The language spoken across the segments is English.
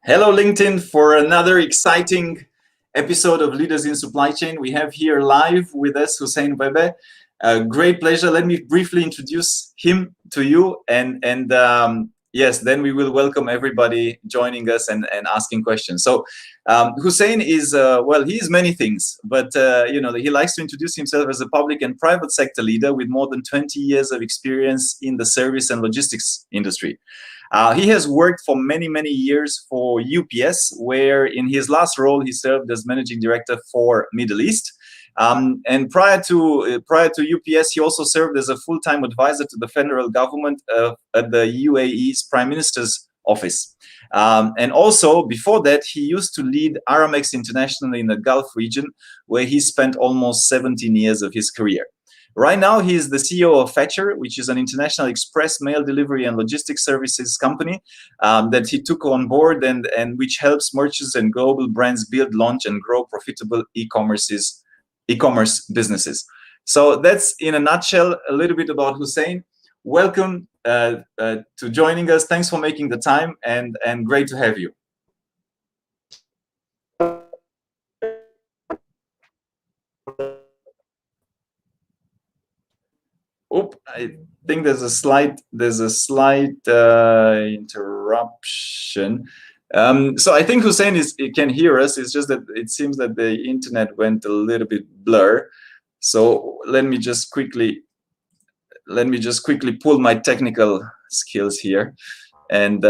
Hello, LinkedIn, for another exciting episode of Leaders in Supply Chain. We have here live with us Hussein Wehbe. Great pleasure. Let me briefly introduce him to you, and yes, then we will welcome everybody joining us and asking questions. So, Hussein is well, he is many things, but he likes to introduce himself as a public and private sector leader with more than 20 years of experience in the service and logistics industry. He has worked for many years for UPS, where in his last role he served as managing director for Middle East. And prior to UPS, he also served as a full-time advisor to the federal government at the UAE's Prime Minister's office. And also before that, he used to lead Aramex internationally in the Gulf region, where he spent almost 17 years of his career. Right now, he is the CEO of Fetchr, which is an international express mail delivery and logistics services company that he took on board and which helps merchants and global brands build, launch, and grow profitable e-commerce businesses. So that's, in a nutshell, a little bit about Hussein. Welcome to joining us. Thanks for making the time, and great to have you. I think there's a slight interruption. So I think Hussein can hear us. It's just that it seems that the internet went a little bit blur. So let me just quickly pull my technical skills here, and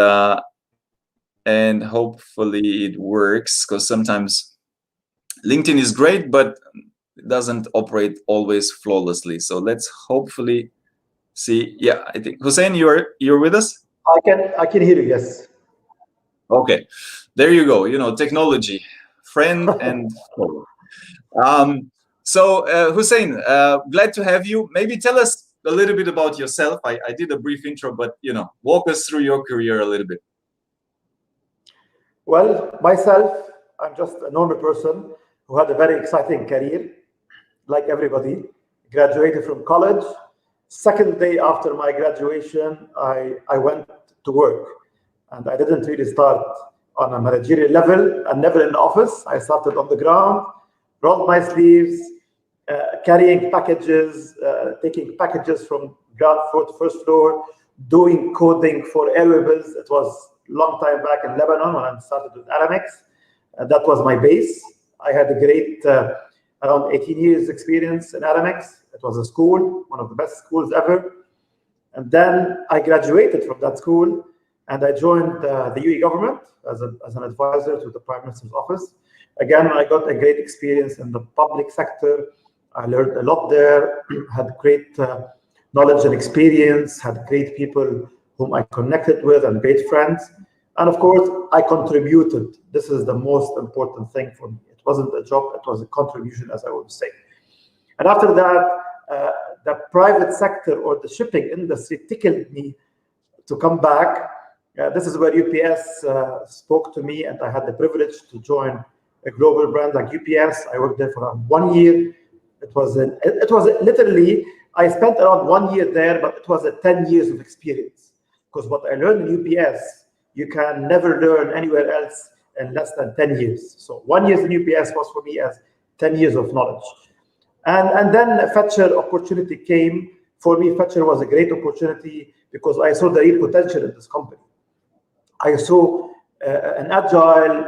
hopefully it works, because sometimes LinkedIn is great, but it doesn't operate always flawlessly. So let's hopefully see. Yeah, I think Hussein, you're with us? I can hear you, yes. Okay, there you go. Technology, friend and foe. So Hussein, glad to have you. Maybe tell us a little bit about yourself. I did a brief intro, but walk us through your career a little bit. Well, myself, I'm just a normal person who had a very exciting career, like everybody. Graduated from college. Second day after my graduation, I went to work, and I didn't really start on a managerial level and never in the office. I started on the ground, rolled my sleeves, carrying packages, taking packages from ground floor to first floor, doing coding for airways. It was a long time back in Lebanon when I started with Aramex. That was my base. I had a great around 18 years experience in Aramex. It was a school, one of the best schools ever. And then I graduated from that school, and I joined the UAE government as an advisor to the Prime Minister's office. Again, I got a great experience in the public sector. I learned a lot there, had great knowledge and experience, had great people whom I connected with and great friends. And of course, I contributed. This is the most important thing for me. It wasn't a job, it was a contribution, as I would say. And after that, the private sector or the shipping industry tickled me to come back. This is where UPS spoke to me, and I had the privilege to join a global brand like UPS. I worked there for around 1 year. It was literally, I spent around 1 year there, but it was 10 years of experience. Because what I learned in UPS, you can never learn anywhere else in less than 10 years. So 1 year in UPS was for me as 10 years of knowledge. And then Fetchr opportunity came. For me, Fetchr was a great opportunity because I saw the real potential in this company. I saw an agile,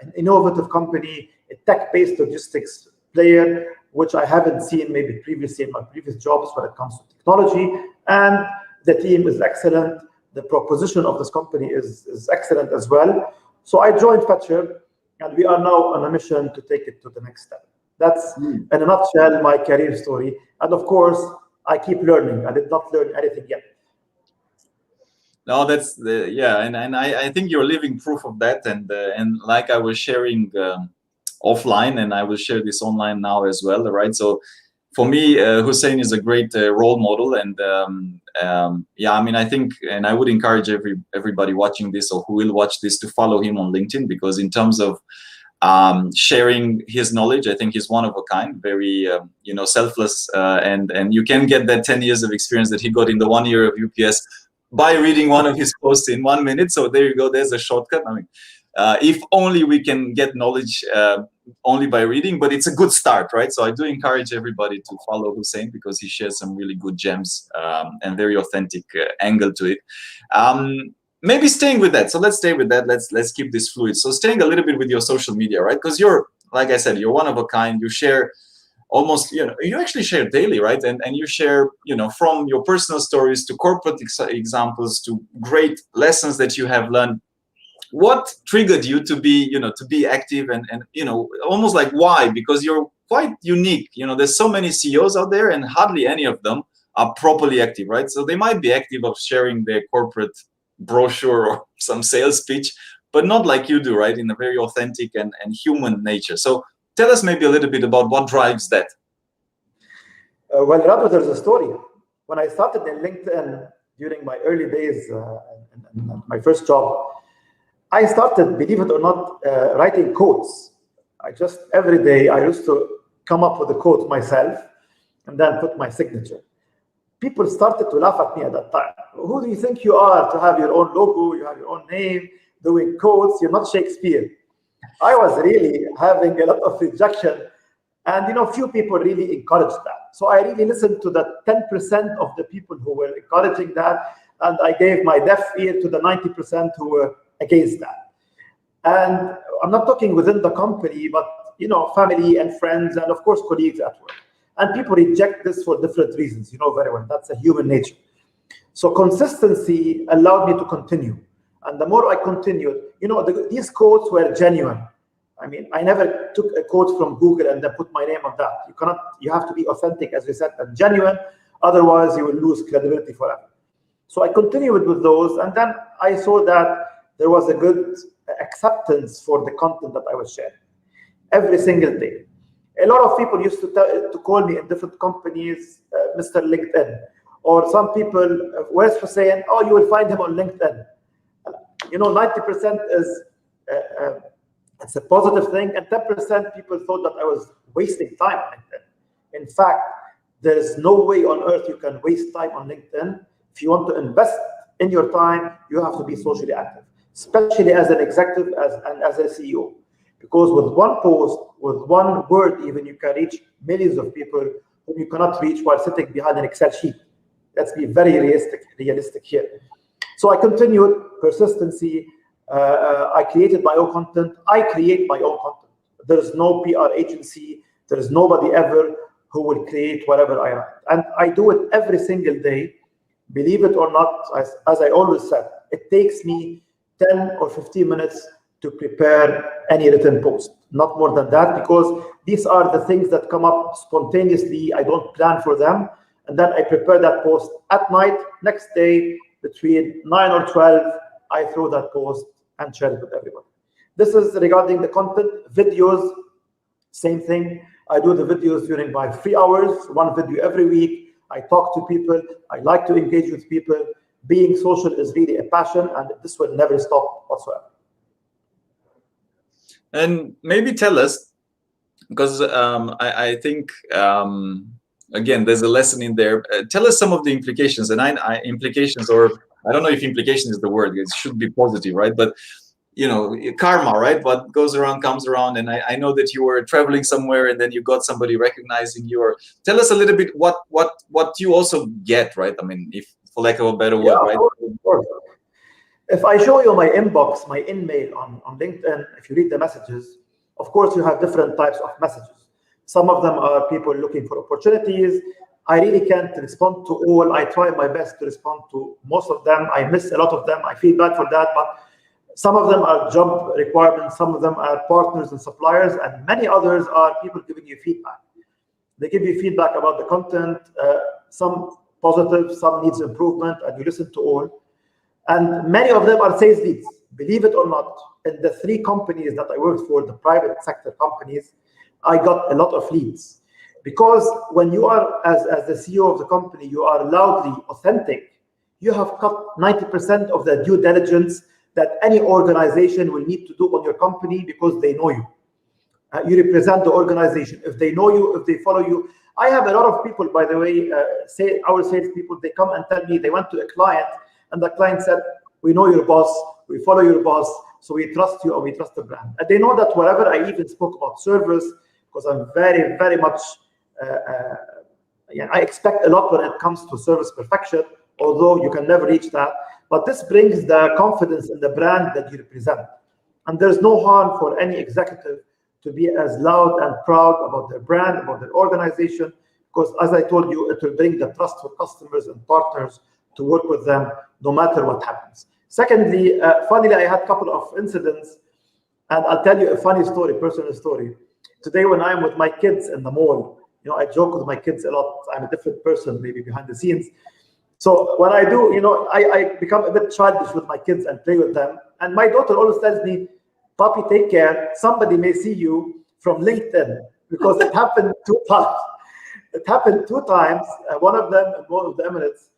an innovative company, a tech-based logistics player, which I haven't seen maybe previously in my previous jobs when it comes to technology. And the team is excellent. The proposition of this company is excellent as well. So I joined Fetchr, and we are now on a mission to take it to the next step. That's, in a nutshell, my career story. And of course, I keep learning. I did not learn anything yet. No, that's and I think you're living proof of that. And like I was sharing offline, and I will share this online now as well, right? So for me, Hussein is a great role model, and I mean, I think, and I would encourage everybody watching this or who will watch this to follow him on LinkedIn, because in terms of sharing his knowledge, I think he's one of a kind, very selfless, and you can get that 10 years of experience that he got in the 1 year of UPS by reading one of his posts in 1 minute. So there you go. There's a shortcut. I mean, if only we can get knowledge only by reading, but it's a good start, right? So I do encourage everybody to follow Hussein because he shares some really good gems and very authentic angle to it. Maybe staying with that. So let's stay with that. Let's keep this fluid. So staying a little bit with your social media, right? Because you're, like I said, you're one of a kind. You share almost, you actually share daily, right? And you share, from your personal stories to corporate examples to great lessons that you have learned. What triggered you to be active and almost like why? Because you're quite unique. There's so many CEOs out there and hardly any of them are properly active, right? So they might be active of sharing their corporate brochure or some sales pitch, but not like you do, right? In a very authentic and human nature. So tell us maybe a little bit about what drives that. Well, Radu, there's a story. When I started in LinkedIn during my early days, and my first job, I started, believe it or not, writing quotes. Every day, I used to come up with a quote myself and then put my signature. People started to laugh at me at that time. Who do you think you are to have your own logo, you have your own name, doing quotes? You're not Shakespeare. I was really having a lot of rejection, and few people really encouraged that. So I really listened to the 10% of the people who were encouraging that, and I gave my deaf ear to the 90% who were against that. And I'm not talking within the company, but family and friends, and of course colleagues at work. And people reject this for different reasons, very well. That's a human nature. So consistency allowed me to continue. And the more I continued, these quotes were genuine. I mean, I never took a quote from Google and then put my name on that. You have to be authentic, as we said, and genuine. Otherwise, you will lose credibility forever. So I continued with those. And then I saw that there was a good acceptance for the content that I was sharing every single day. A lot of people used to call me in different companies, Mr. LinkedIn, or some people, where's Hussein? Oh, you will find him on LinkedIn. 90% is it's a positive thing, and 10% people thought that I was wasting time on LinkedIn. In fact, there is no way on earth you can waste time on LinkedIn. If you want to invest in your time, you have to be socially active, especially as an executive and as a CEO. Because with one post, with one word even, you can reach millions of people whom you cannot reach while sitting behind an Excel sheet. Let's be very realistic here. So I continued persistency. I created my own content. I create my own content. There is no PR agency. There is nobody ever who will create whatever I write. And I do it every single day. Believe it or not, as I always said, it takes me 10 or 15 minutes to prepare any written post. Not more than that, because these are the things that come up spontaneously. I don't plan for them. And then I prepare that post at night. Next day, between 9 or 12, I throw that post and share it with everybody. This is regarding the content. Videos, same thing. I do the videos during my free hours, one video every week. I talk to people. I like to engage with people. Being social is really a passion, and this will never stop whatsoever. And maybe tell us, because I think, again, there's a lesson in there. Tell us some of the implications, and implications, or I don't know if implication is the word. It should be positive, right? But karma, right? What goes around comes around. And I know that you were traveling somewhere and then you got somebody recognizing you. Or tell us a little bit what you also get, right? I mean, if for lack of a better word, right? Of course. If I show you my inbox, my email on LinkedIn, if you read the messages, of course, you have different types of messages. Some of them are people looking for opportunities. I really can't respond to all. I try my best to respond to most of them. I miss a lot of them. I feel bad for that, but some of them are job requirements, some of them are partners and suppliers, and many others are people giving you feedback. They give you feedback about the content, some positive, some needs improvement, and you listen to all. And many of them are sales leads. Believe it or not, in the 3 companies that I worked for, the private sector companies, I got a lot of leads. Because when you are, as the CEO of the company, you are loudly authentic, you have cut 90% of the due diligence that any organization will need to do on your company, because they know you. You represent the organization. If they know you, if they follow you. I have a lot of people, by the way, say our salespeople, they come and tell me they went to a client And the client said, we know your boss, we follow your boss, so we trust you, or we trust the brand. And they know that wherever I even spoke about service, because I'm very, very much, I expect a lot when it comes to service perfection, although you can never reach that. But this brings the confidence in the brand that you represent. And there's no harm for any executive to be as loud and proud about their brand, about their organization, because as I told you, it will bring the trust for customers and partners to work with them no matter what happens. Secondly, funnily, I had a couple of incidents, and I'll tell you a funny story, personal story. Today, when I'm with my kids in the mall, I joke with my kids a lot. I'm a different person, maybe behind the scenes. So when I do, I become a bit childish with my kids and play with them. And my daughter always tells me, Papi, take care. Somebody may see you from LinkedIn, because it happened 2 times. It happened 2 times, one of them in one of the Emirates.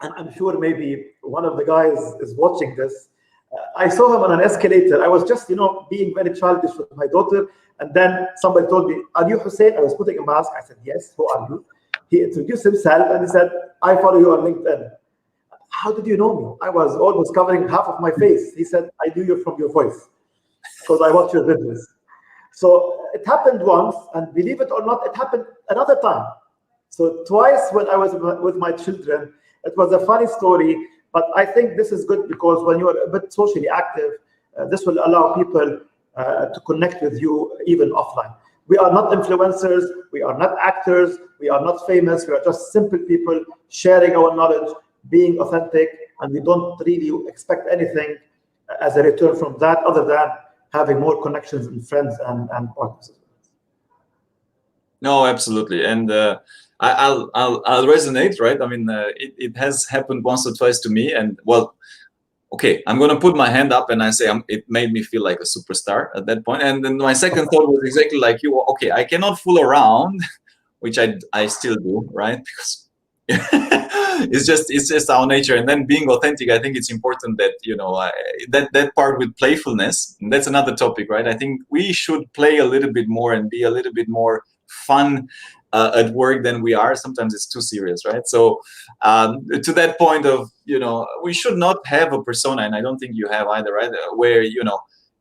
And I'm sure maybe one of the guys is watching this. I saw him on an escalator. I was just, being very childish with my daughter. And then somebody told me, are you Hussein? I was putting a mask. I said, yes, who are you? He introduced himself and he said, I follow you on LinkedIn. How did you know me? I was almost covering half of my face. He said, I knew you from your voice, because I watch your videos. So it happened once, and believe it or not, it happened another time. So twice when I was with my children. It was a funny story, but I think this is good, because when you are a bit socially active, this will allow people to connect with you even offline. We are not influencers, we are not actors, we are not famous, we are just simple people sharing our knowledge, being authentic, and we don't really expect anything as a return from that other than having more connections and friends and partners. No, absolutely. And I'll resonate, right? I mean, it has happened once or twice to me, and well, okay, I'm going to put my hand up and I say it made me feel like a superstar at that point. And then my second thought was exactly like you. Okay, I cannot fool around, which I still do, right? Because it's just our nature. And then being authentic, I think it's important that that part with playfulness. And that's another topic, right? I think we should play a little bit more and be a little bit more fun at work than we are. Sometimes it's too serious, right? So to that point of, we should not have a persona, and I don't think you have either, right? Where,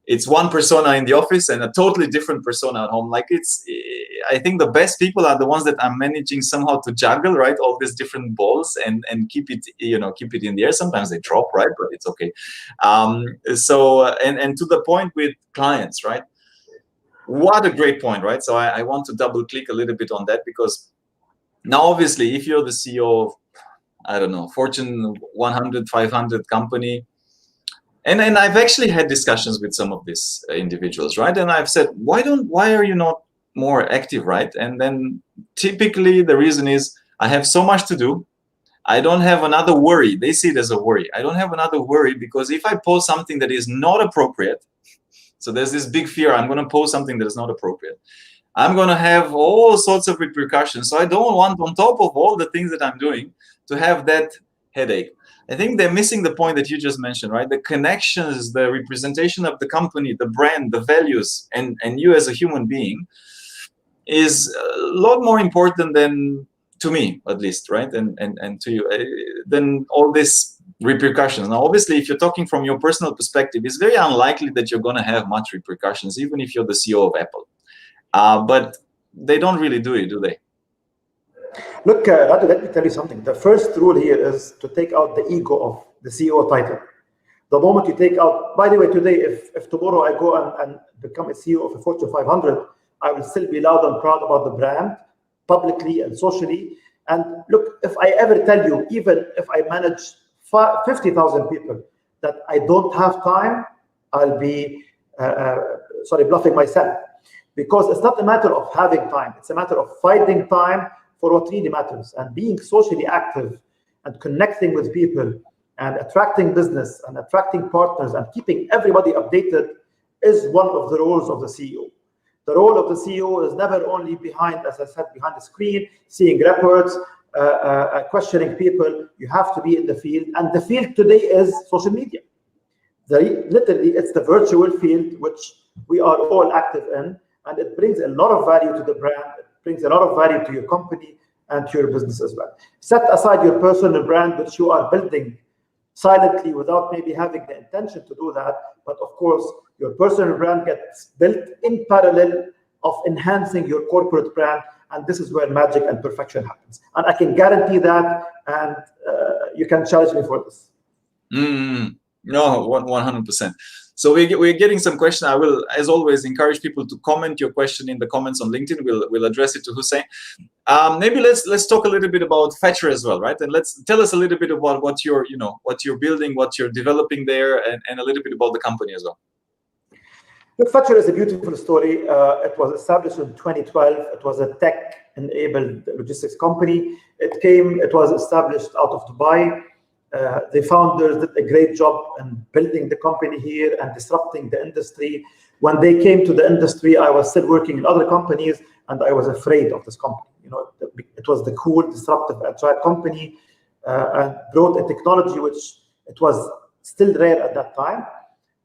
it's one persona in the office and a totally different persona at home. Like I think the best people are the ones that are managing somehow to juggle, right? All these different balls and keep it, keep it in the air. Sometimes they drop, right? But it's okay. So, and to the point with clients, right? What a great point, right? So I want to double click a little bit on that, because now obviously if you're the CEO of, I don't know, Fortune 100, 500 company, and I've actually had discussions with some of these individuals, right? And I've said, why are you not more active, right? And then typically the reason is, I have so much to do. I don't have another worry. They see it as a worry. I don't have another worry, because if I post something that is not appropriate, so there's this big fear, I'm going to post something that is not appropriate, I'm going to have all sorts of repercussions. So I don't want, on top of all the things that I'm doing, to have that headache. I think they're missing the point that you just mentioned, right? The connections, the representation of the company, the brand, the values, and you as a human being is a lot more important than, to me at least, right? And to you, than all this repercussions. Now, obviously, if you're talking from your personal perspective, it's very unlikely that you're going to have much repercussions, even if you're the CEO of Apple. But they don't really do it, do they? Look, Radu, let me tell you something. The first rule here is to take out the ego of the CEO title. The moment you take out, by the way, today, if tomorrow I go and become a CEO of a Fortune 500, I will still be loud and proud about the brand, publicly and socially. And look, if I ever tell you, even if I manage 50,000 people, that I don't have time, I'll be, bluffing myself. Because it's not a matter of having time, it's a matter of finding time for what really matters, and being socially active and connecting with people and attracting business and attracting partners and keeping everybody updated is one of the roles of the CEO. The role of the CEO is never only behind, as I said, behind the screen, seeing reports, questioning people. You have to be in the field, and the field today is social media. Literally, it's the virtual field which we are all active in, and it brings a lot of value to the brand. It brings a lot of value to your company and to your business as well. Set aside your personal brand, which you are building silently without maybe having the intention to do that. But of course, your personal brand gets built in parallel of enhancing your corporate brand. And this is where magic and perfection happens. And I can guarantee that, and you can challenge me for this. No, 100%. So we're getting some questions. I will, as always, encourage people to comment your question in the comments on LinkedIn. We'll address it to Hussein. Maybe let's talk a little bit about Fetchr as well, right? And let's tell us a little bit about what you're building, what you're developing there, and a little bit about the company as well. Look, Fetchr is a beautiful story. It was established in 2012. It was a tech-enabled logistics company. It was established out of Dubai. The founders did a great job in building the company here and disrupting the industry. When they came to the industry, I was still working in other companies, and I was afraid of this company. It was the cool, disruptive, agile company, and brought a technology which it was still rare at that time.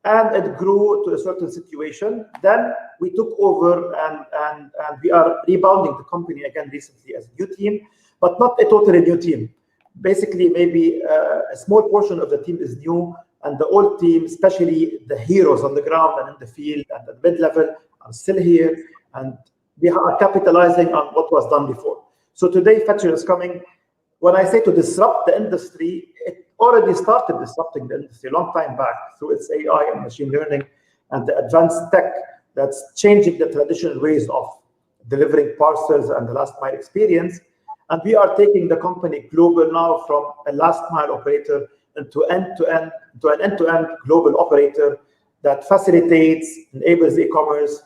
And it grew to a certain situation. Then we took over, and we are rebounding the company again recently as a new team, but not a totally new team. Basically, maybe a small portion of the team is new, and the old team, especially the heroes on the ground and in the field and at mid-level, are still here, and we are capitalizing on what was done before. So today, Fetchr is coming. When I say to disrupt the industry, it already started disrupting the industry a long time back through its AI and machine learning and the advanced tech that's changing the traditional ways of delivering parcels and the last mile experience. And we are taking the company global now from a last mile operator into an end-to-end global operator that facilitates, enables e-commerce,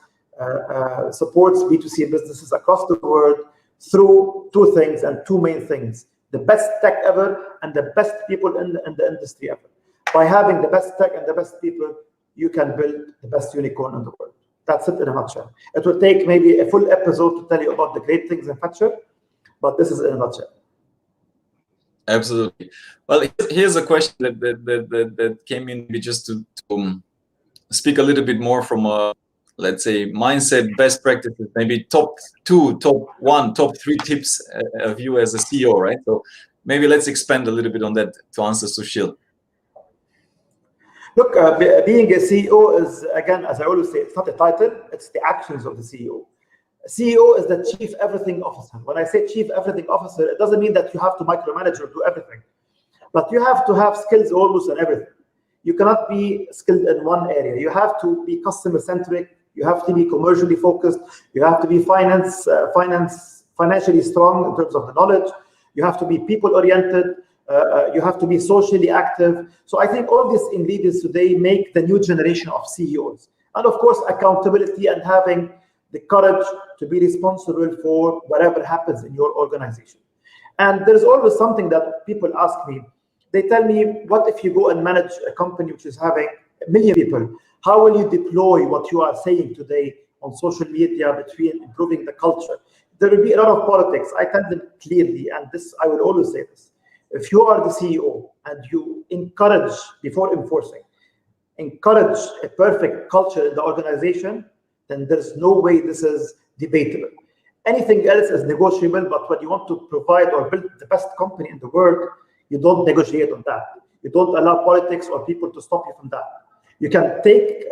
supports B2C businesses across the world through two things and two main things: the best tech ever and the best people in the industry ever. By having the best tech and the best people, you can build the best unicorn in the world. That's it in a nutshell. It will take maybe a full episode to tell you about the great things in Fetchr, but this is in a nutshell. Absolutely. Well, here's a question that came in just to speak a little bit more from a, let's say, mindset, best practices, maybe top 2, top 1, top 3 tips of you as a CEO, right? So maybe let's expand a little bit on that to answer Sushil. Look, being a CEO is, again, as I always say, it's not a title, it's the actions of the CEO. CEO is the chief everything officer. When I say chief everything officer, it doesn't mean that you have to micromanage or do everything, but you have to have skills almost in everything. You cannot be skilled in one area. You have to be customer centric. You have to be commercially focused. You have to be financially strong in terms of the knowledge. You have to be people oriented. You have to be socially active. So I think all these ingredients today make the new generation of CEOs. And of course, accountability and having the courage to be responsible for whatever happens in your organization. And there's always something that people ask me. They tell me, what if you go and manage a company which is having 1 million people? How will you deploy what you are saying today on social media between improving the culture? There will be a lot of politics. I tell them clearly, and this I will always say this. If you are the CEO and you encourage, before enforcing, encourage a perfect culture in the organization, then there's no way this is debatable. Anything else is negotiable, but when you want to provide or build the best company in the world, you don't negotiate on that. You don't allow politics or people to stop you from that. You can take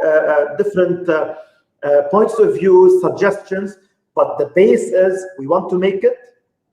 different points of view, suggestions, but the base is we want to make it,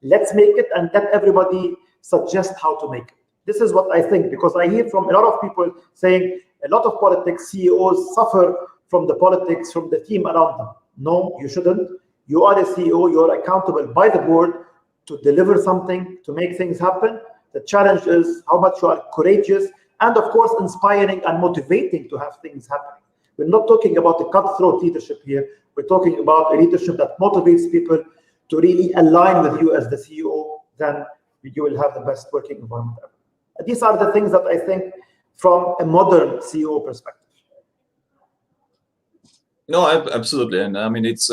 let's make it, and let everybody suggest how to make it. This is what I think, because I hear from a lot of people saying a lot of politics, CEOs suffer from the politics, from the team around them. No, you shouldn't. You are a CEO, you are accountable by the board to deliver something, to make things happen. The challenge is how much you are courageous and, of course, inspiring and motivating to have things happening. We're not talking about the cutthroat leadership here. We're talking about a leadership that motivates people to really align with you as the CEO. Then you will have the best working environment ever. These are the things that I think from a modern CEO perspective. No, absolutely, and I mean it's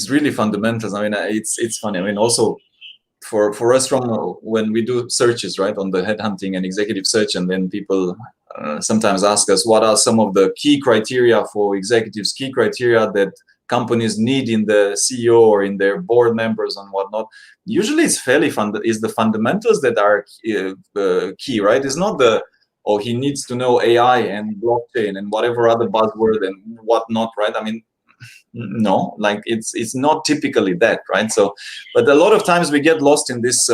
really fundamentals. I mean it's funny. I mean also for us from when we do searches, right, on the headhunting and executive search, and then people sometimes ask us what are some of the key criteria for executives, key criteria that companies need in the CEO or in their board members and whatnot, usually it's fairly is the fundamentals that are key, right? It's not the, oh, he needs to know AI and blockchain and whatever other buzzword and whatnot, right? I mean, no, like it's not typically that, right? So, but a lot of times we get lost in this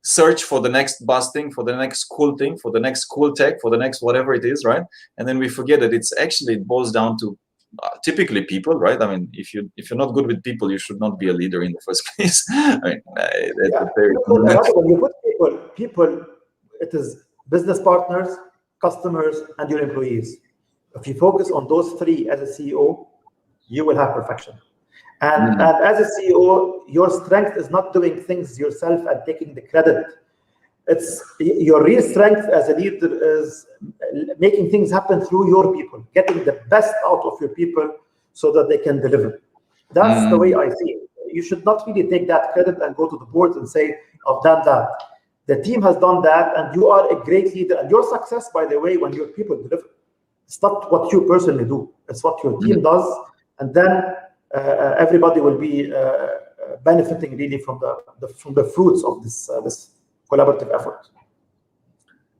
search for the next buzz thing, for the next cool thing, for the next cool tech, for the next whatever it is, right? And then we forget that it boils down to typically people, right? I mean, if you're not good with people, you should not be a leader in the first place. I mean, when you put people, it is business partners, customers, and your employees. If you focus on those three as a CEO, you will have perfection. And as a CEO, your strength is not doing things yourself and taking the credit. It's your real strength as a leader is making things happen through your people, getting the best out of your people so that they can deliver. That's the way I see it. You should not really take that credit and go to the board and say, I've done that. The team has done that, and you are a great leader. And your success, by the way, when your people deliver. It's not what you personally do. It's what your team does. And then everybody will be benefiting really from the fruits of this collaborative effort.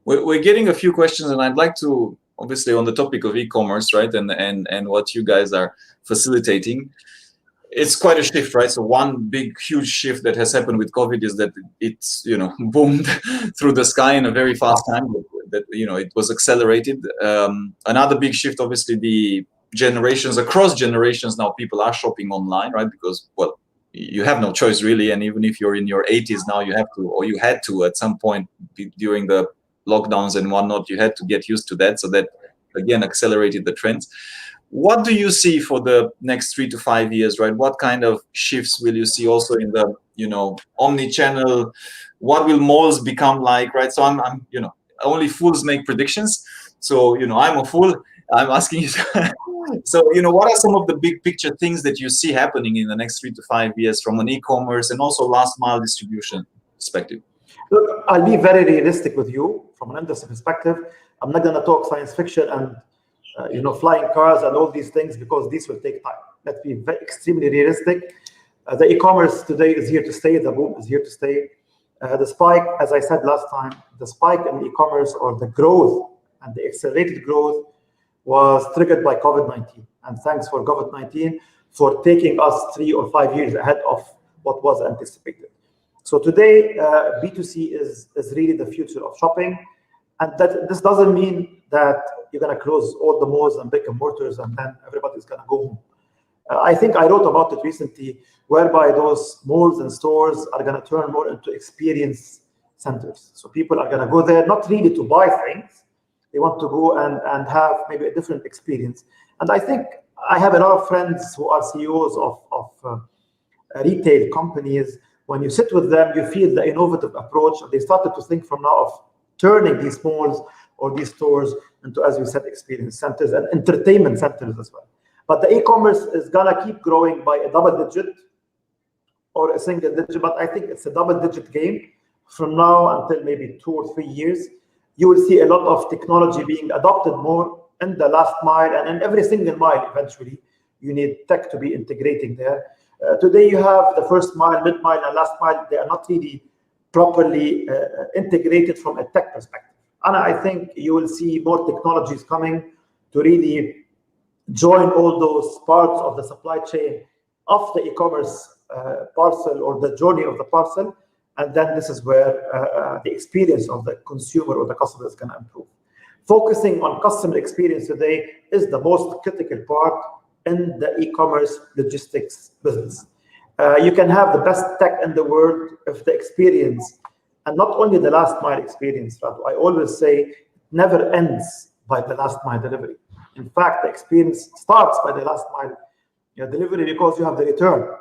We're getting a few questions, and I'd like to, obviously, on the topic of e-commerce, right, and what you guys are facilitating. It's quite a shift, right? So one big, huge shift that has happened with COVID is that it's, boomed through the sky in a very fast time. That it was accelerated. Another big shift, obviously, the generations, across generations now, people are shopping online, right? Because, well, you have no choice really, and even if you're in your 80s now, you have to, or you had to at some point during the lockdowns and whatnot, you had to get used to that. So that again accelerated the trends. What do you see for the next 3 to 5 years, right? What kind of shifts will you see also in the, omni-channel? What will malls become like, right? So I'm only fools make predictions. So, I'm a fool. I'm asking you. So, what are some of the big picture things that you see happening in the next 3 to 5 years from an e-commerce and also last mile distribution perspective? Look, I'll be very realistic with you from an industry perspective. I'm not going to talk science fiction and flying cars and all these things, because these will take time. Let's be extremely realistic. The e-commerce today is here to stay. The boom is here to stay. The spike, as I said last time, the spike in e-commerce, or the growth and the accelerated growth, was triggered by COVID-19. And thanks for COVID-19 for taking us 3 or 5 years ahead of what was anticipated. So today, B2C is really the future of shopping. And that this doesn't mean that you're going to close all the malls and brick and mortars and then everybody's going to go home. I think I wrote about it recently, whereby those malls and stores are going to turn more into experience centers. So people are going to go there not really to buy things. They want to go and have maybe a different experience. And I think I have a lot of friends who are CEOs of retail companies. When you sit with them, you feel the innovative approach. And they started to think from now of turning these malls or these stores into, as we said, experience centers and entertainment centers as well. But the e-commerce is going to keep growing by a double digit or a single digit, but I think it's a double digit game from now until maybe 2 or 3 years. You will see a lot of technology being adopted more in the last mile, and in every single mile eventually you need tech to be integrating there. Today you have the first mile, mid mile, and last mile. They are not really properly integrated from a tech perspective. And I think you will see more technologies coming to really join all those parts of the supply chain of the e-commerce parcel, or the journey of the parcel. And then this is where the experience of the consumer or the customer is going to improve. Focusing on customer experience today is the most critical part in the e-commerce logistics business. You can have the best tech in the world if the experience, and not only the last mile experience, but I always say it never ends by the last mile delivery. In fact, the experience starts by the last mile delivery, because you have the return.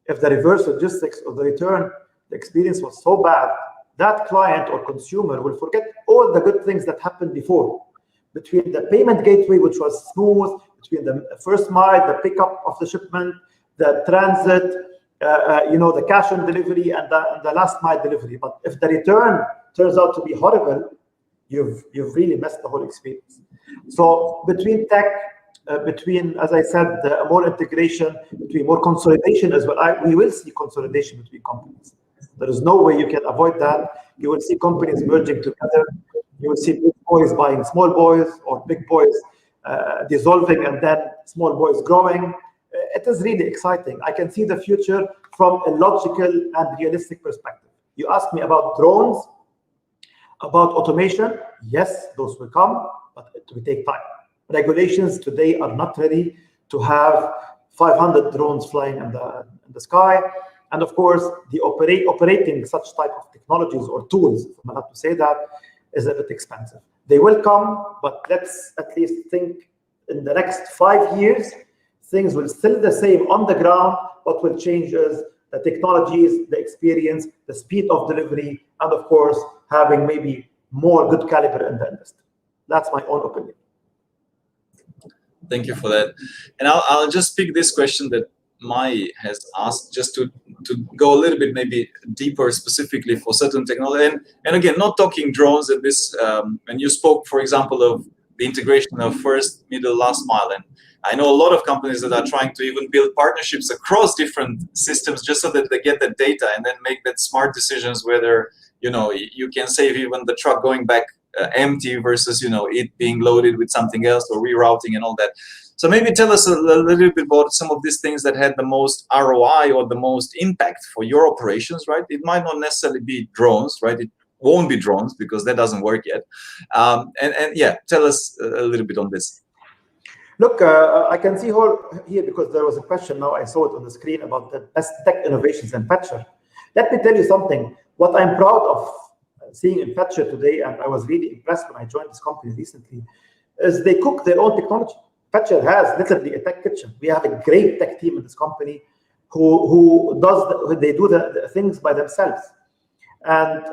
If the reverse logistics or the return, the experience was so bad, that client or consumer will forget all the good things that happened before. Between the payment gateway, which was smooth, between the first mile, the pickup of the shipment, the transit, the cash on delivery, and the last mile delivery. But if the return turns out to be horrible, you've really messed the whole experience. So between tech, between, as I said, more integration, between more consolidation as well. We will see consolidation between companies. There is no way you can avoid that. You will see companies merging together. You will see big boys buying small boys, or big boys dissolving and then small boys growing. It is really exciting. I can see the future from a logical and realistic perspective. You asked me about drones, about automation. Yes, those will come, but it will take time. Regulations today are not ready to have 500 drones flying in the sky. And of course, the operating such type of technologies or tools, if I'm allowed to say that, is a bit expensive. They will come, but let's at least think in the next 5 years, things will still the same on the ground. What will change is the technologies, the experience, the speed of delivery, and of course, having maybe more good caliber in the industry. That's my own opinion. Thank you for that. And I'll just pick this question that Mai has asked, just to go a little bit maybe deeper specifically for certain technology. And again, not talking drones and this, and you spoke, for example, of the integration of first, middle, last mile. And I know a lot of companies that are trying to even build partnerships across different systems just so that they get the data and then make that smart decisions whether, you can save even the truck going back empty versus, it being loaded with something else, or rerouting and all that. So maybe tell us a little bit about some of these things that had the most ROI or the most impact for your operations, right? It might not necessarily be drones, right? It won't be drones because that doesn't work yet. And yeah, tell us a little bit on this. Look, I can see here because there was a question now, I saw it on the screen about the best tech innovations in Fetchr. Let me tell you something. What I'm proud of seeing in Fetchr today, and I was really impressed when I joined this company recently, is they cook their own technology. Fetchr has literally a tech kitchen. We have a great tech team in this company who do the things by themselves. And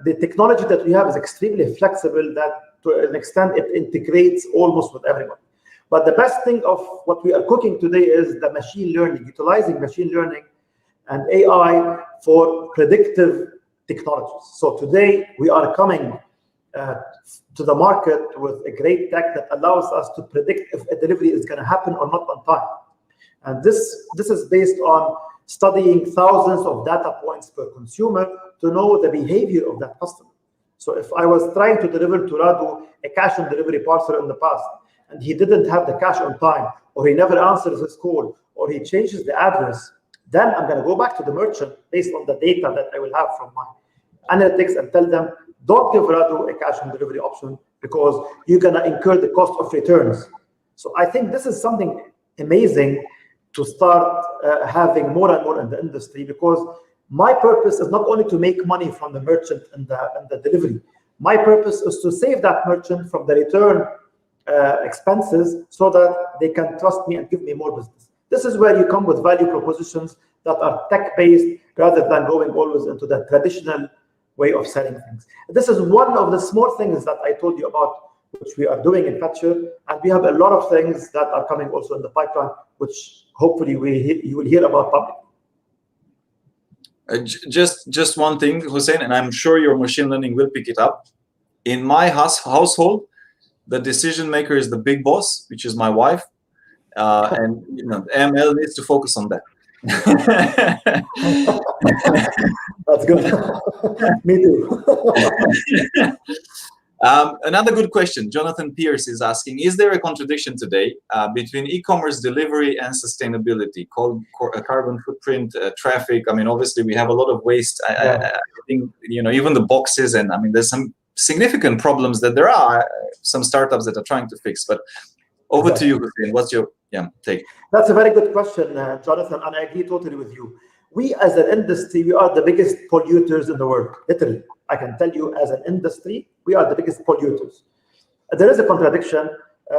the technology that we have is extremely flexible, that to an extent it integrates almost with everyone. But the best thing of what we are cooking today is the machine learning, utilizing machine learning and AI for predictive technologies. So today we are coming to the market with a great tech that allows us to predict if a delivery is going to happen or not on time. And this is based on studying thousands of data points per consumer to know the behavior of that customer. So if I was trying to deliver to Radu a cash on delivery parcel in the past, and he didn't have the cash on time, or he never answers his call, or he changes the address, then I'm going to go back to the merchant based on the data that I will have from my analytics and tell them, don't give Radu a cash on delivery option because you're going to incur the cost of returns. So I think this is something amazing to start having more and more in the industry, because my purpose is not only to make money from the merchant and the delivery. My purpose is to save that merchant from the return expenses so that they can trust me and give me more business. This is where you come with value propositions that are tech-based rather than going always into the traditional way of selling things. This is one of the small things that I told you about, which we are doing in Fetchr, and we have a lot of things that are coming also in the pipeline, which hopefully you will hear about publicly. Just one thing, Hussein, and I'm sure your machine learning will pick it up. In my household, the decision maker is the big boss, which is my wife, and ML needs to focus on that. That's good. Me too. Another good question. Jonathan Pierce is asking, is there a contradiction today between e-commerce delivery and sustainability, carbon footprint, traffic? I mean, obviously we have a lot of waste. I think, even the boxes, and I mean, there's some significant problems that there are some startups that are trying to fix. But over to you, Hussein. What's your take? That's a very good question, Jonathan, and I agree totally with you. We as an industry, we are the biggest polluters in the world. Literally, I can tell you as an industry, we are the biggest polluters. There is a contradiction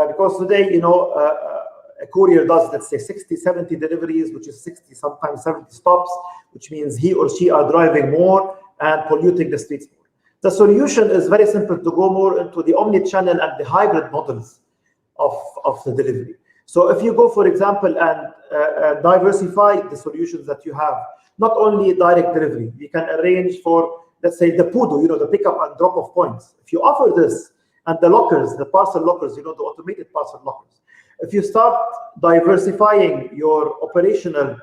because today, a courier does, let's say, 60, 70 deliveries, which is 60, sometimes 70 stops, which means he or she are driving more and polluting the streets more. The solution is very simple, to go more into the omni-channel and the hybrid models of the delivery. So if you go, for example, and diversify the solutions that you have, not only direct delivery, you can arrange for, let's say, the PUDO, the pickup and drop-off points. If you offer this And the lockers, the parcel lockers, the automated parcel lockers. If you start diversifying your operational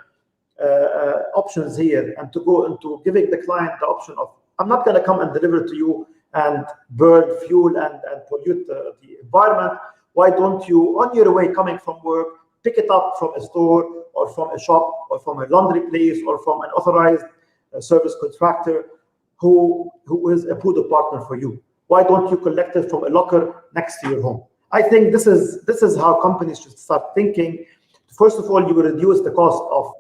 options here and to go into giving the client the option of, I'm not going to come and deliver to you and burn fuel and pollute the environment. Why don't you, on your way coming from work, pick it up from a store or from a shop or from a laundry place or from an authorized service contractor who is a PUDO partner for you? Why don't you collect it from a locker next to your home? I think this is how companies should start thinking. First of all, you will reduce the cost of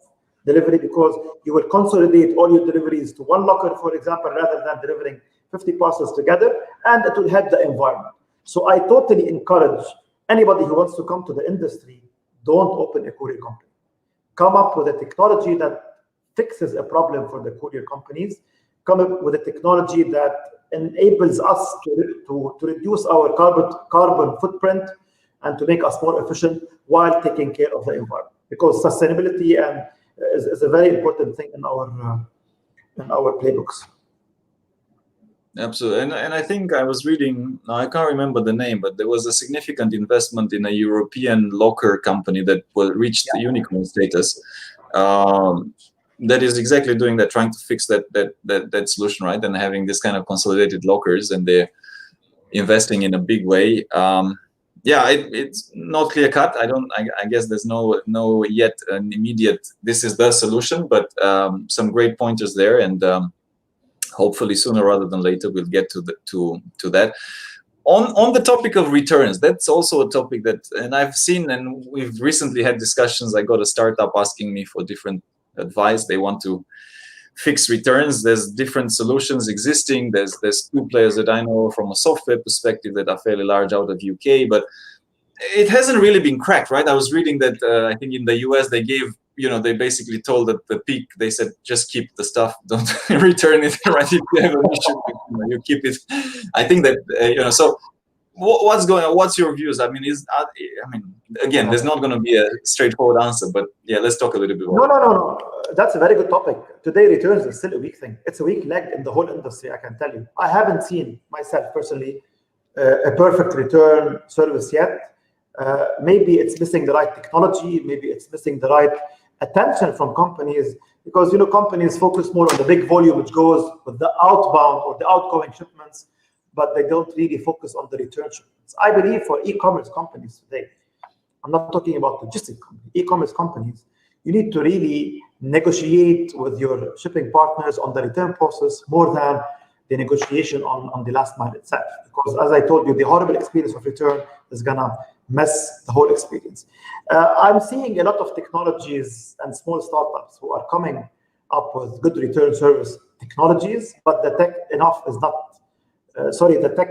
delivery because you will consolidate all your deliveries to one locker, for example, rather than delivering 50 parcels together, and it will help the environment. So I totally encourage anybody who wants to come to the industry, don't open a courier company. Come up with a technology that fixes a problem for the courier companies. Come up with a technology that enables us to reduce our carbon footprint and to make us more efficient while taking care of the environment. Because sustainability is a very important thing in our playbooks. Absolutely, and I think I was reading, I can't remember the name, but there was a significant investment in a European locker company that will reach the unicorn status. That is exactly doing that, trying to fix that solution, right? And having this kind of consolidated lockers, and they're investing in a big way. It's not clear cut. I guess there's no yet an immediate, this is the solution, but some great pointers there, and hopefully sooner rather than later we'll get to that. On the topic of returns, that's also a topic that, and I've seen, and we've recently had discussions. I got a startup asking me for different advice. They want to fix returns. There's different solutions existing. There's two players that I know from a software perspective that are fairly large out of UK, but it hasn't really been cracked, right? I was reading that I think in the US they gave, they basically told at the peak, they said, just keep the stuff, don't return it, right? If you have an issue, you keep it. I think that, so what's going on? What's your views? I mean, again, there's not going to be a straightforward answer, but yeah, let's talk a little bit more. No. That's a very good topic. Today, returns is still a weak thing. It's a weak leg in the whole industry, I can tell you. I haven't seen myself personally a perfect return service yet. Maybe it's missing the right technology. Maybe it's missing the right attention from companies, because companies focus more on the big volume which goes with the outbound or the outgoing shipments, but they don't really focus on the return shipments. I believe for e-commerce companies today, I'm not talking about logistic companies, e-commerce companies, you need to really negotiate with your shipping partners on the return process more than the negotiation on the last mile itself. Because as I told you, the horrible experience of return is gonna mess the whole experience. I'm seeing a lot of technologies and small startups who are coming up with good return service technologies, but the tech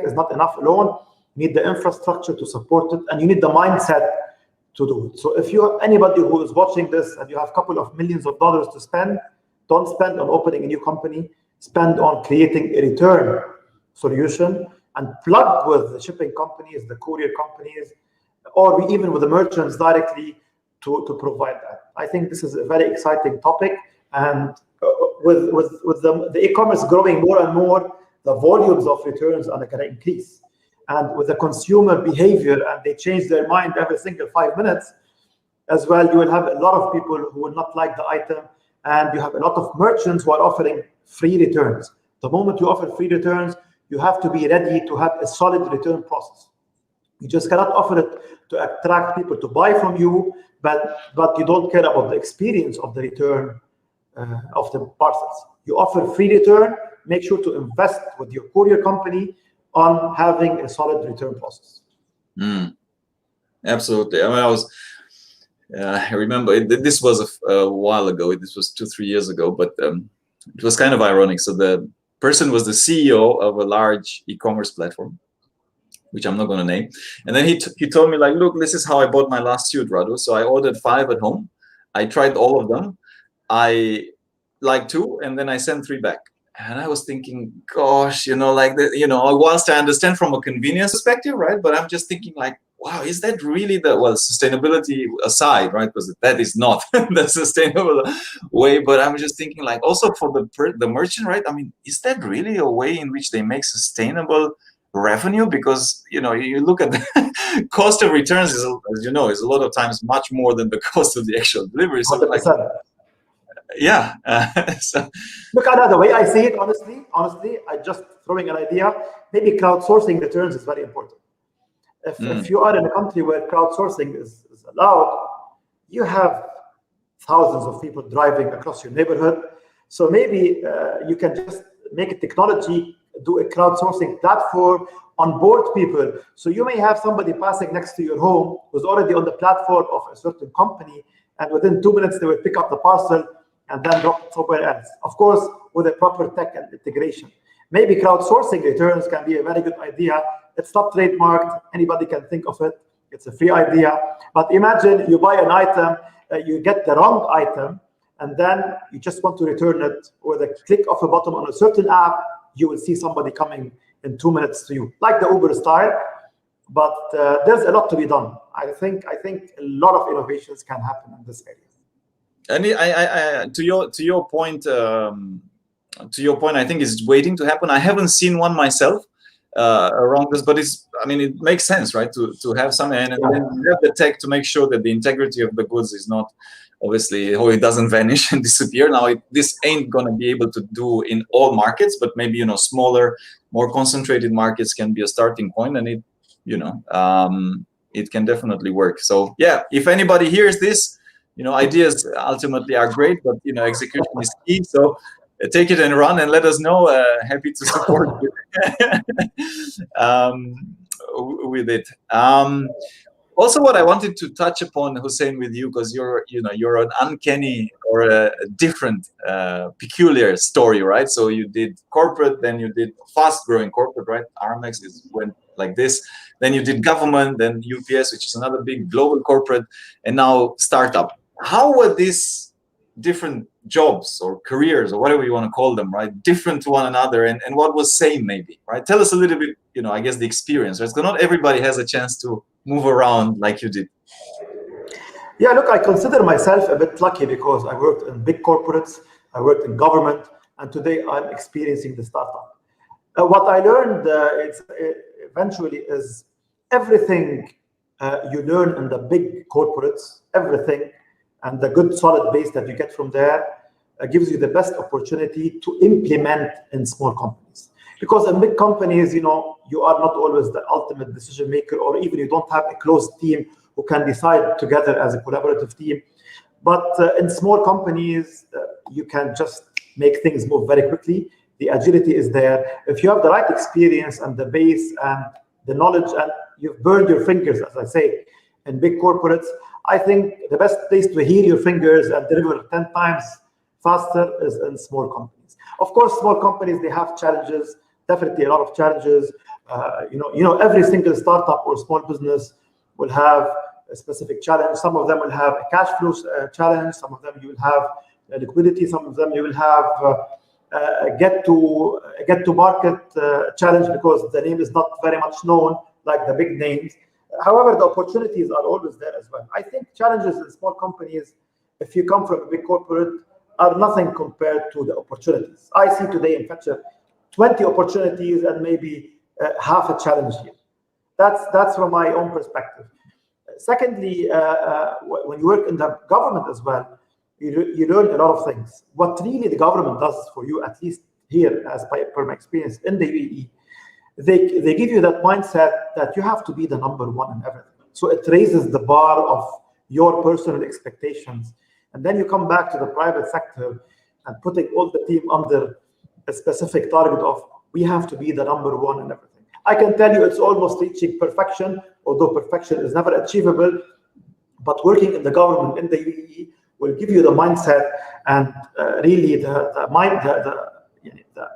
is not enough alone. You need the infrastructure to support it, and you need the mindset to do it. So if you have anybody who is watching this and you have a couple of millions of dollars to spend, don't spend on opening a new company, spend on creating a return solution and plug with the shipping companies, the courier companies, or even with the merchants directly to provide that. I think this is a very exciting topic, and with the e-commerce growing more and more, the volumes of returns are going to increase. And with the consumer behavior, and they change their mind every single 5 minutes as well, you will have a lot of people who will not like the item, and you have a lot of merchants who are offering free returns. The moment you offer free returns, you have to be ready to have a solid return process. You just cannot offer it to attract people to buy from you, but you don't care about the experience of the return of the parcels. You offer free return, make sure to invest with your courier company on having a solid return process. Absolutely. I mean, I remember this was a while ago. This was 2-3 years ago, but it was kind of ironic. So the person was the CEO of a large e-commerce platform, which I'm not going to name. And then he told me, like, look, this is how I bought my last suit, Radu. So I ordered 5 at home. I tried all of them. I liked 2, and then I sent 3 back. And I was thinking, gosh, whilst I understand from a convenience perspective, right? But I'm just thinking, like, wow, is that really sustainability aside, right? Because that is not the sustainable way. But I'm just thinking, like, also for the merchant, right? I mean, is that really a way in which they make sustainable revenue? Because you look at the cost of returns is, as you know, is a lot of times much more than the cost of the actual delivery. So like, 100%. yeah. So, Look, the way I see it, honestly, I just throwing an idea. Maybe crowdsourcing returns is very important. If you are in a country where crowdsourcing is allowed, you have thousands of people driving across your neighborhood. So maybe you can just make a technology, do a crowdsourcing platform, onboard people. So you may have somebody passing next to your home who's already on the platform of a certain company, and within 2 minutes they will pick up the parcel and then drop it somewhere else. Of course, with a proper tech and integration. Maybe crowdsourcing returns can be a very good idea. It's not trademarked. Anybody can think of it. It's a free idea. But imagine you buy an item, you get the wrong item, and then you just want to return it with a click of a button on a certain app. You will see somebody coming in 2 minutes to you, like the Uber style. But there's a lot to be done. I think a lot of innovations can happen in this area. And to your point, I think it's waiting to happen. I haven't seen one myself around this, but it makes sense, right? To have some, and then you have the tech to make sure that the integrity of the goods is not, obviously, it doesn't vanish and disappear. Now, this ain't gonna be able to do in all markets, but maybe smaller, more concentrated markets can be a starting point, and it can definitely work. So yeah, if anybody hears this, ideas ultimately are great, but execution is key. So take it and run and let us know. Happy to support you with it. Also, what I wanted to touch upon, Hussein, with you, because you're an uncanny or a different, peculiar story, right? So you did corporate, then you did fast-growing corporate, right? Armex went like this. Then you did government, then UPS, which is another big global corporate, and now startup. How were these different jobs or careers or whatever you want to call them, right, different to one another, and what was same, maybe, right? Tell us a little bit, I guess, the experience, right? Because not everybody has a chance to move around like you did. Yeah, look, I consider myself a bit lucky because I worked in big corporates, I worked in government, and today I'm experiencing the startup. What I learned eventually is everything you learn in the big corporates, everything, and the good solid base that you get from there gives you the best opportunity to implement in small companies. Because in big companies, you are not always the ultimate decision maker, or even you don't have a close team who can decide together as a collaborative team. But in small companies, you can just make things move very quickly. The agility is there. If you have the right experience and the base and the knowledge, and you've burned your fingers, as I say, in big corporates, I think the best place to heal your fingers and deliver 10 times faster is in small companies. Of course, small companies, they have challenges, definitely a lot of challenges. Every single startup or small business will have a specific challenge. Some of them will have a cash flow challenge. Some of them you will have liquidity. Some of them you will have a get to market challenge, because the name is not very much known like the big names. However, the opportunities are always there as well. I think challenges in small companies, if you come from a big corporate, are nothing compared to the opportunities. I see today in Fetchr 20 opportunities and maybe half a challenge here. That's from my own perspective. Secondly, when you work in the government as well, you learn a lot of things. What really the government does for you, at least here, as per my experience in the UAE, they give you that mindset that you have to be the number one in everything. So it raises the bar of your personal expectations. And then you come back to the private sector and putting all the team under a specific target of, we have to be the number one in everything. I can tell you it's almost reaching perfection, although perfection is never achievable. But working in the government in the UAE will give you the mindset and really the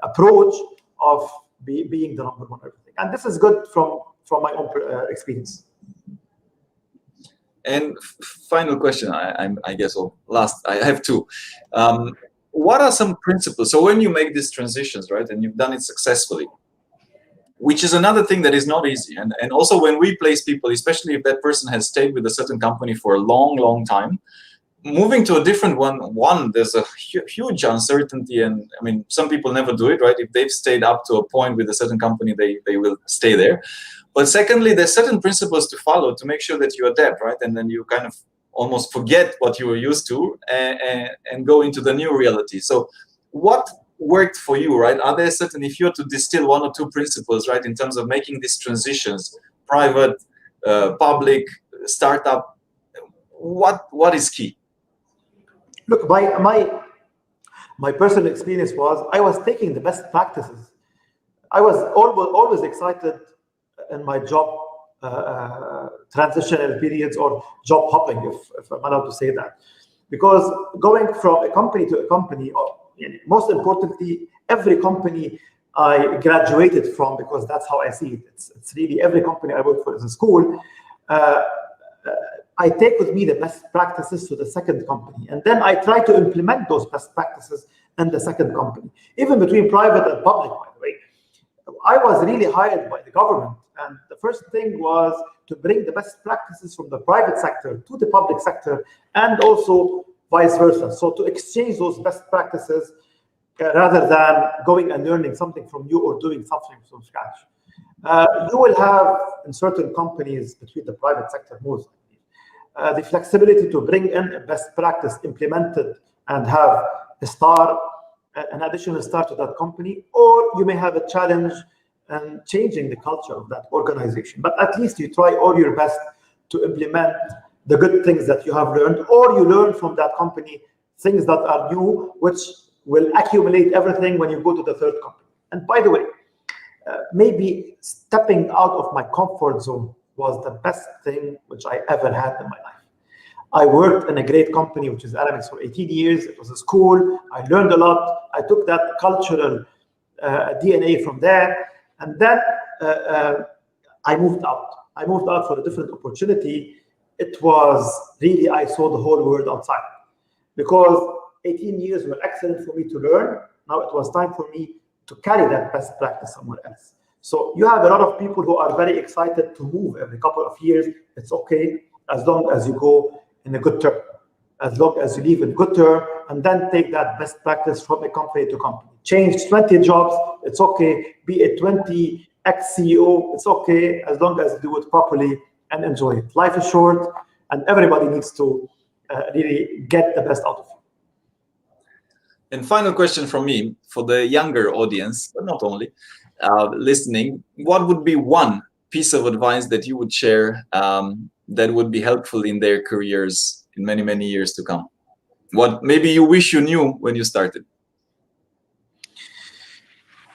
approach of being the number one everything. And this is good from my own experience. And final question, I guess, or last, I have two. What are some principles? So when you make these transitions, right, and you've done it successfully, which is another thing that is not easy. And also when we place people, especially if that person has stayed with a certain company for a long, long time, moving to a different one, there's a huge uncertainty, and I mean, some people never do it, right? If they've stayed up to a point with a certain company, they will stay there. But secondly, there's certain principles to follow to make sure that you adapt, right? And then you kind of almost forget what you were used to and go into the new reality. So what worked for you, right? Are there certain, if you were to distill one or two principles, right, in terms of making these transitions, private, public, startup, what is key? Look, my personal experience was I was taking the best practices. I was always excited in my job transitional periods or job hopping, if I'm allowed to say that, because going from a company to a company, or most importantly, every company I graduated from, because that's how I see it. It's really every company I work for is a school. I take with me the best practices to the second company, and then I try to implement those best practices in the second company, even between private and public, by the way. I was really hired by the government, and the first thing was to bring the best practices from the private sector to the public sector, and also vice versa. So to exchange those best practices rather than going and learning something from you or doing something from scratch. You will have in certain companies between the private sector most the flexibility to bring in a best practice implemented and have an additional star to that company, or you may have a challenge in changing the culture of that organization. But at least you try all your best to implement the good things that you have learned, or you learn from that company things that are new, which will accumulate everything when you go to the third company. And by the way, maybe stepping out of my comfort zone was the best thing which I ever had in my life. I worked in a great company, which is Aramex, for 18 years. It was a school. I learned a lot. I took that cultural DNA from there. And then I moved out. I moved out for a different opportunity. It was really, I saw the whole world outside. Because 18 years were excellent for me to learn. Now it was time for me to carry that best practice somewhere else. So you have a lot of people who are very excited to move every couple of years. It's okay, as long as you go in a good term, as long as you leave in good term, and then take that best practice from a company to company. Change 20 jobs, it's okay. Be a 20x CEO, it's okay, as long as you do it properly and enjoy it. Life is short, and everybody needs to really get the best out of it. And final question from me for the younger audience, but not only, listening, what would be one piece of advice that you would share that would be helpful in their careers in many, many years to come? What maybe you wish you knew when you started?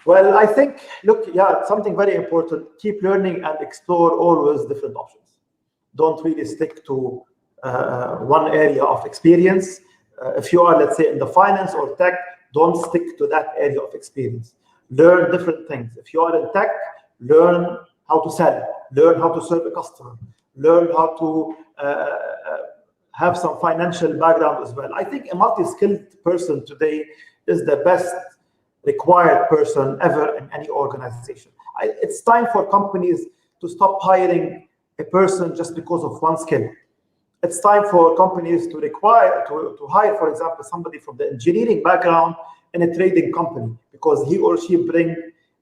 Well, I think, look, yeah, something very important. Keep learning and explore always different options. Don't really stick to one area of experience. If you are, let's say, in the finance or tech, don't stick to that area of experience. Learn different things. If you are in tech, learn how to sell, learn how to serve a customer, learn how to have some financial background as well. I think a multi-skilled person today is the best required person ever in any organization. It's time for companies to stop hiring a person just because of one skill. It's time for companies to hire, for example, somebody from the engineering background in a trading company, because he or she bring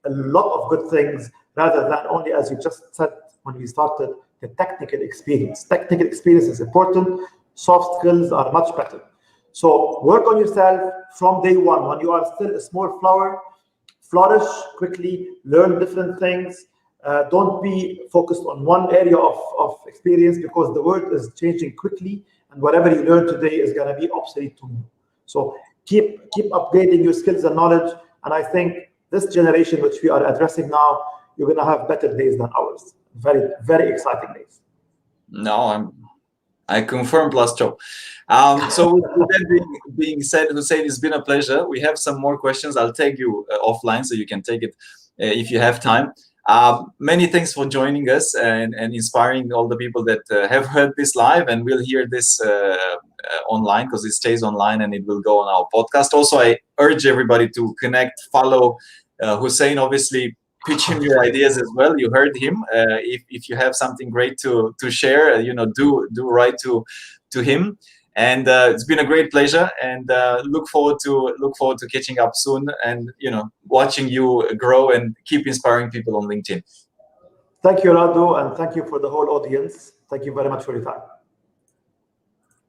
a lot of good things rather than only, as you just said when we started, the technical experience. Technical experience is important. Soft skills are much better. So work on yourself from day one. When you are still a small flower, flourish quickly, learn different things. Don't be focused on one area of experience, because the world is changing quickly, and whatever you learn today is going to be obsolete tomorrow. So keep upgrading your skills and knowledge. And I think this generation, which we are addressing now, you're going to have better days than ours. Very, very exciting days. No, I confirm plus Joe. So with that being said, Hussein, it's been a pleasure. We have some more questions. I'll take you offline so you can take it if you have time. Many thanks for joining us and inspiring all the people that have heard this live and will hear this online, because it stays online and it will go on our podcast. Also, I urge everybody to connect, follow Hussein, obviously pitch him your ideas as well. You heard him. If you have something great to share, do write to him. And it's been a great pleasure, and look forward to catching up soon, and watching you grow and keep inspiring people on LinkedIn. Thank you, Radu, and thank you for the whole audience. Thank you very much for your time.